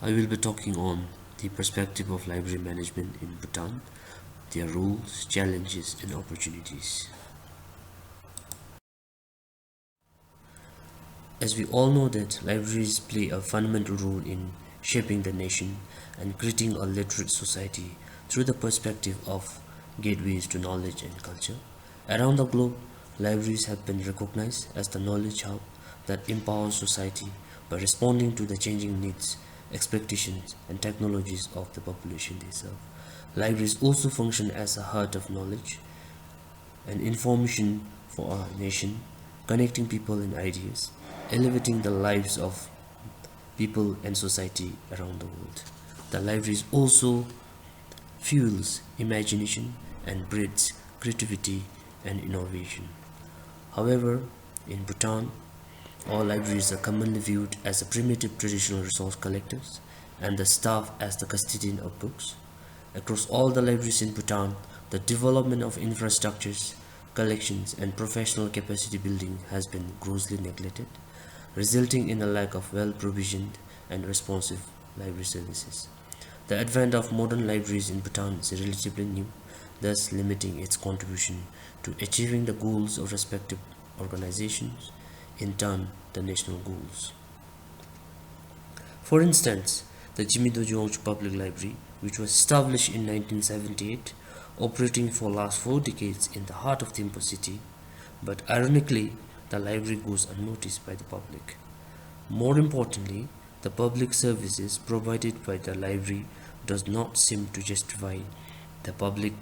I will be talking on the perspective of library management in Bhutan, their rules, challenges, and opportunities. As we all know that libraries play a fundamental role in shaping the nation and creating a literate society through the perspective of gateways to knowledge and culture. Around the globe, libraries have been recognized as the knowledge hub that empowers society by responding to the changing needs, expectations, and technologies of the population they serve. Libraries also function as a heart of knowledge and information for our nation, connecting people and ideas, elevating the lives of people and society around the world. The libraries also fuels imagination and breeds creativity and innovation. However, in Bhutan, all libraries are commonly viewed as a primitive traditional resource collectors and the staff as the custodian of books. Across all the libraries in Bhutan, the development of infrastructures, collections, and professional capacity building has been grossly neglected, resulting in a lack of well-provisioned and responsive library services. The advent of modern libraries in Bhutan is relatively new, thus limiting its contribution to achieving the goals of respective organizations, in turn the national goals. For instance, the Jimmy-Do Public Library, which was established in 1978, operating for last 4 decades in the heart of Thimphu city, but ironically, the library goes unnoticed by the public. More importantly, the public services provided by the library does not seem to justify the public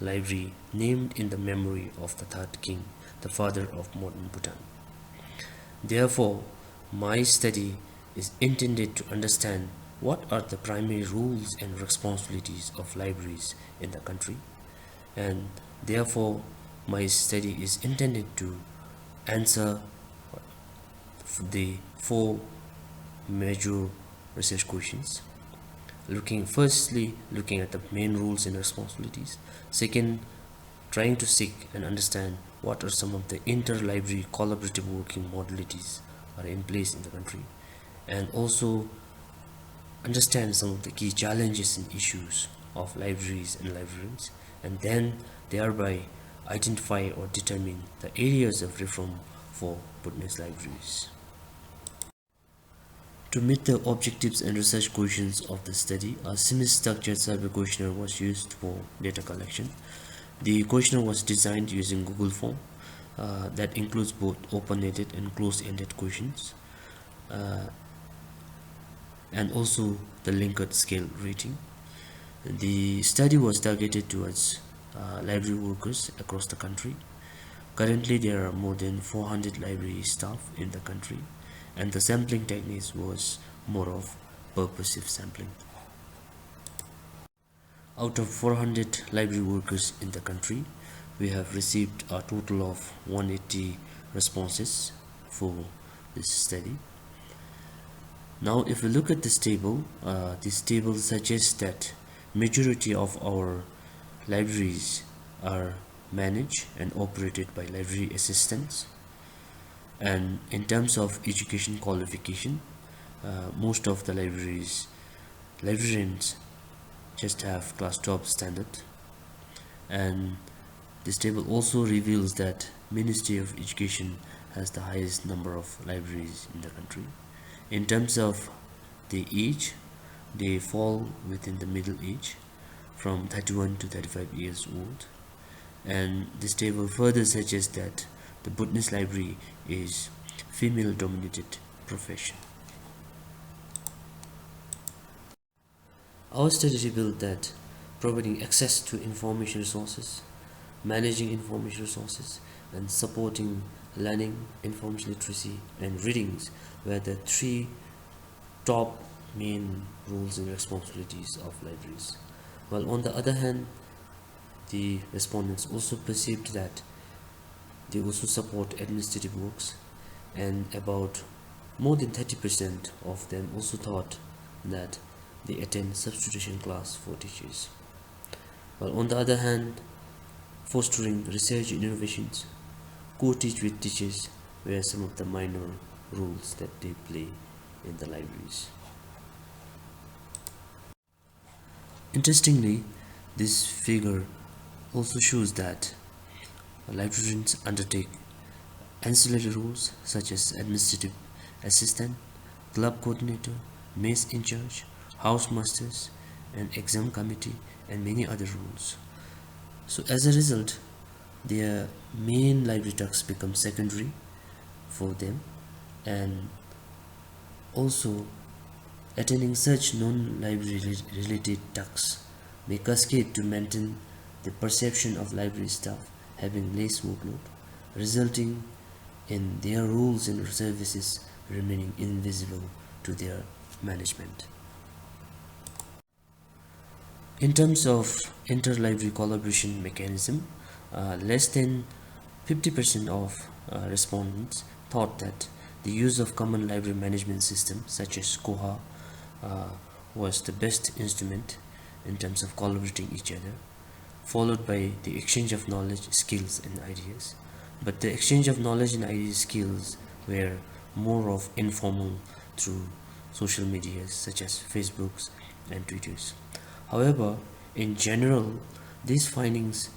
library named in the memory of the third king, the father of modern Bhutan. Therefore, my study is intended to understand what are the primary rules and responsibilities of libraries in the country, and therefore my study is intended to answer the four major research questions. Looking at the main rules and responsibilities. Second, trying to seek and understand what are some of the inter-library collaborative working modalities are in place in the country, and also understand some of the key challenges and issues of libraries and librarians, and then thereby identify or determine the areas of reform for Bhutanese libraries. To meet the objectives and research questions of the study, a semi-structured survey questionnaire was used for data collection. The questionnaire was designed using Google Form that includes both open-ended and closed-ended questions, and also the Likert scale rating. The study was targeted towards library workers across the country. Currently, there are more than 400 library staff in the country, and the sampling technique was more of purposive sampling. Out of 400 library workers in the country, we have received a total of 180 responses for this study. Now, if we look at this table suggests that majority of our libraries are managed and operated by library assistants. And in terms of education qualification, most of the librarians just have class 12 standard, and this table also reveals that Ministry of Education has the highest number of libraries in the country. In terms of the age, they fall within the middle age from 31 to 35 years old, and this table further suggests that the Bhutanese library is female dominated profession. Our study revealed that providing access to information resources, managing information resources, and supporting learning, information literacy, and readings were the three top main roles and responsibilities of libraries. While on the other hand, the respondents also perceived that they also support administrative works, and about more than 30% of them also thought that they attend substitution class for teachers. While on the other hand, fostering research and innovations, co-teach with teachers were some of the minor roles that they play in the libraries. Interestingly, this figure also shows that librarians undertake ancillary roles such as administrative assistant, club coordinator, mess in charge, housemasters, and exam committee, and many other roles. So, as a result, their main library tasks become secondary for them, and also attending such non-library related tasks may cascade to maintain the perception of library staff having less workload, resulting in their roles and services remaining invisible to their management. In terms of inter-library collaboration mechanism, less than 50% of respondents thought that the use of common library management system such as Koha uh, was the best instrument in terms of collaborating each other, followed by the exchange of knowledge, skills, and ideas. But the exchange of knowledge and ideas skills were more of informal through social medias such as Facebooks and Twitters. However, in general, these findings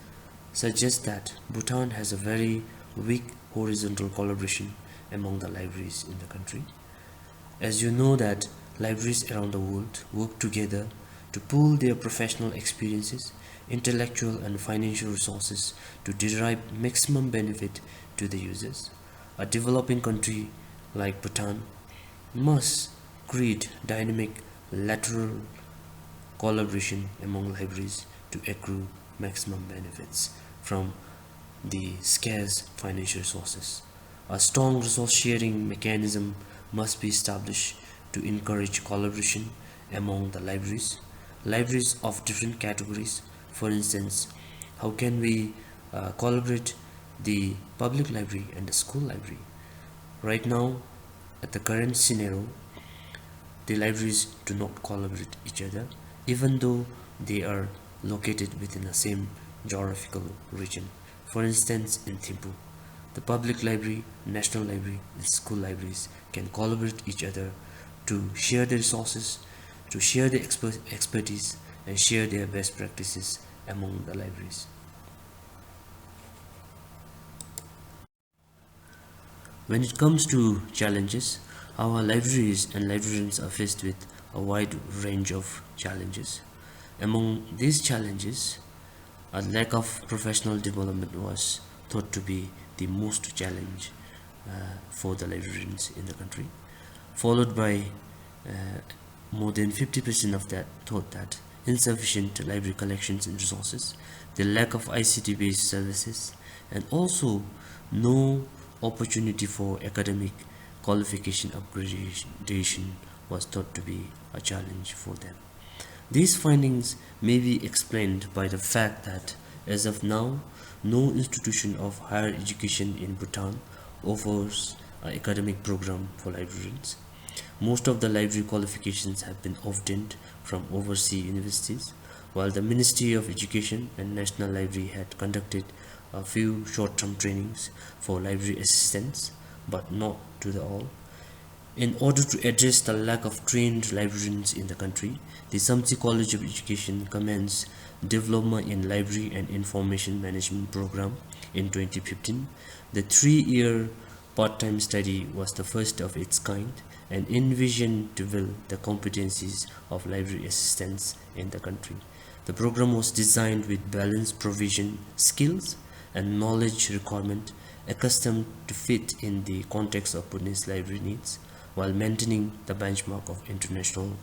suggest that Bhutan has a very weak horizontal collaboration among the libraries in the country. As you know that libraries around the world work together to pool their professional experiences, intellectual and financial resources to derive maximum benefit to the users. A developing country like Bhutan must create dynamic lateral collaboration among libraries to accrue maximum benefits from the scarce financial resources. A strong resource sharing mechanism must be established to encourage collaboration among the libraries of different categories. For instance, how can we collaborate the public library and the school library? Right now, at the current scenario, the libraries do not collaborate each other, even though they are located within the same geographical region. For instance, in Thimphu, the public library, national library, and school libraries can collaborate each other to share their resources, to share their expertise, and share their best practices among the libraries. When it comes to challenges, our libraries and librarians are faced with a wide range of challenges. Among these challenges, a lack of professional development was thought to be the most challenge for the librarians in the country, followed by more than 50% of that thought that insufficient library collections and resources, the lack of ICT based services, and also no opportunity for academic qualification upgradation was thought to be a challenge for them. These findings may be explained by the fact that, as of now, no institution of higher education in Bhutan offers an academic program for librarians. Most of the library qualifications have been obtained from overseas universities, while the Ministry of Education and National Library had conducted a few short-term trainings for library assistants, but not to the all. In order to address the lack of trained librarians in the country, the Samsi College of Education commenced Diploma in Library and Information Management program in 2015. The 3-year part-time study was the first of its kind and envisioned to build the competencies of library assistants in the country. The program was designed with balanced provision skills and knowledge requirement accustomed to fit in the context of Bhutanese library needs while maintaining the benchmark of international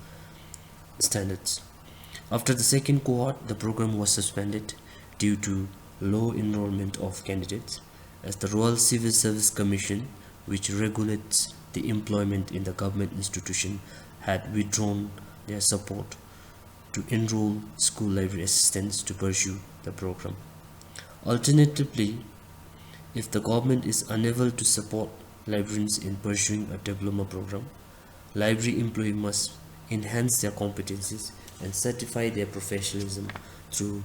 standards. After the second cohort, the program was suspended due to low enrollment of candidates, as the Royal Civil Service Commission, which regulates the employment in the government institution, had withdrawn their support to enroll school library assistants to pursue the program. Alternatively, if the government is unable to support librarians in pursuing a diploma program, library employees must enhance their competencies and certify their professionalism through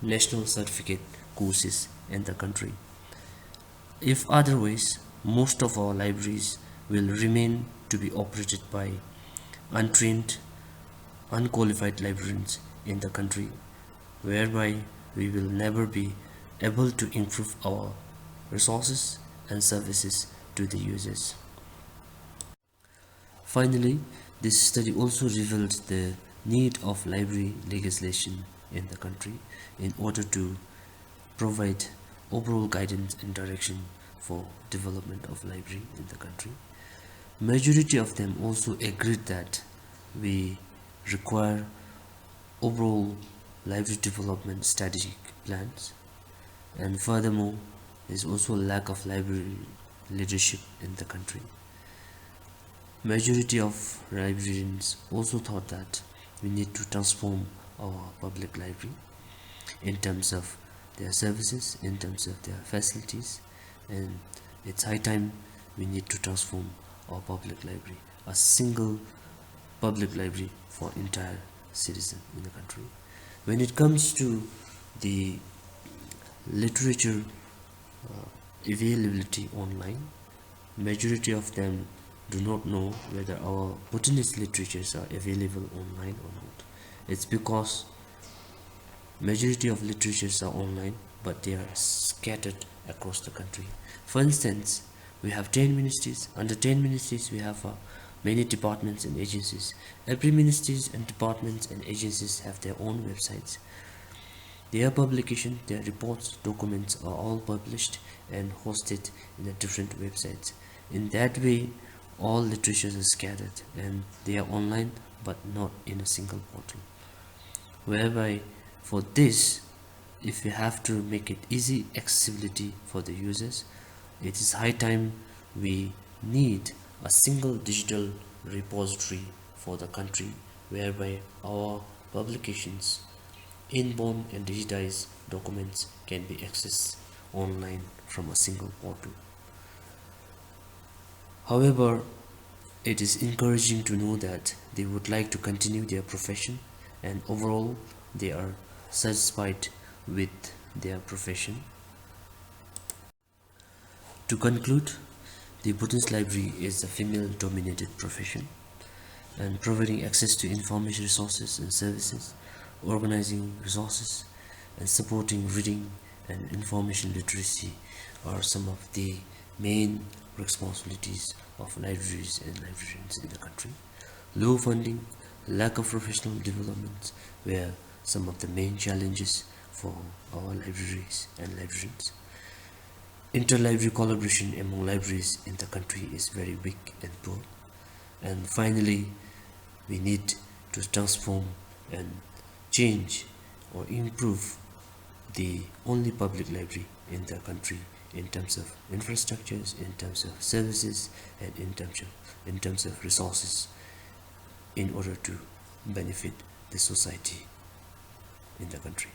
national certificate courses in the country. If otherwise, most of our libraries will remain to be operated by untrained, unqualified librarians in the country, whereby we will never be able to improve our resources and services to the users. Finally, this study also revealed the need of library legislation in the country in order to provide overall guidance and direction for development of library in the country. Majority of them also agreed that we require overall library development strategic plans, and furthermore there is also a lack of library leadership in the country. Majority of librarians also thought that we need to transform our public library in terms of their services, in terms of their facilities, and it's high time we need to transform our public library, a single public library for entire citizen in the country. When it comes to the literature availability online, majority of them do not know whether our Bhutanese literatures are available online or not. It's because majority of literatures are online, but they are scattered across the country. For instance, we have 10 ministries. Under 10 ministries, we have many departments and agencies. Every ministries and departments and agencies have their own websites. Their publication, their reports, documents are all published and hosted in the different websites. In that way, all literatures are scattered and they are online but not in a single portal. Whereby for this, if we have to make it easy accessibility for the users, it is high time we need a single digital repository for the country, whereby our publications, inbound and digitized documents can be accessed online from a single portal. However, it is encouraging to know that they would like to continue their profession and overall they are satisfied with their profession. To conclude, the Bhutanese library is a female dominated profession, and providing access to information resources and services, organizing resources, and supporting reading and information literacy are some of the main responsibilities of libraries and librarians in the country. Low funding, lack of professional development were some of the main challenges for our libraries and librarians. Interlibrary collaboration among libraries in the country is very weak and poor. And finally, we need to transform and change or improve the only public library in the country in terms of infrastructures, in terms of services, and in terms of resources, in order to benefit the society in the country.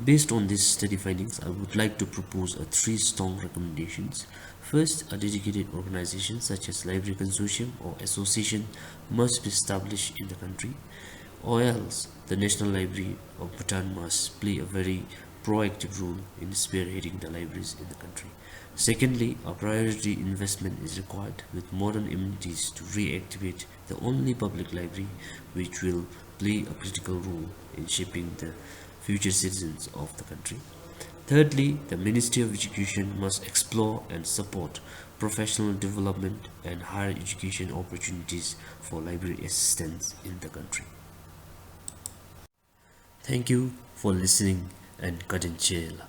Based on these study findings, I would like to propose three strong recommendations. First, a dedicated organization such as Library Consortium or Association must be established in the country, or else the National Library of Bhutan must play a very proactive role in spearheading the libraries in the country. Secondly, a priority investment is required with modern amenities to reactivate the only public library which will play a critical role in shaping the future citizens of the country. Thirdly, the Ministry of Education must explore and support professional development and higher education opportunities for library assistants in the country. Thank you for listening and Kadinchela.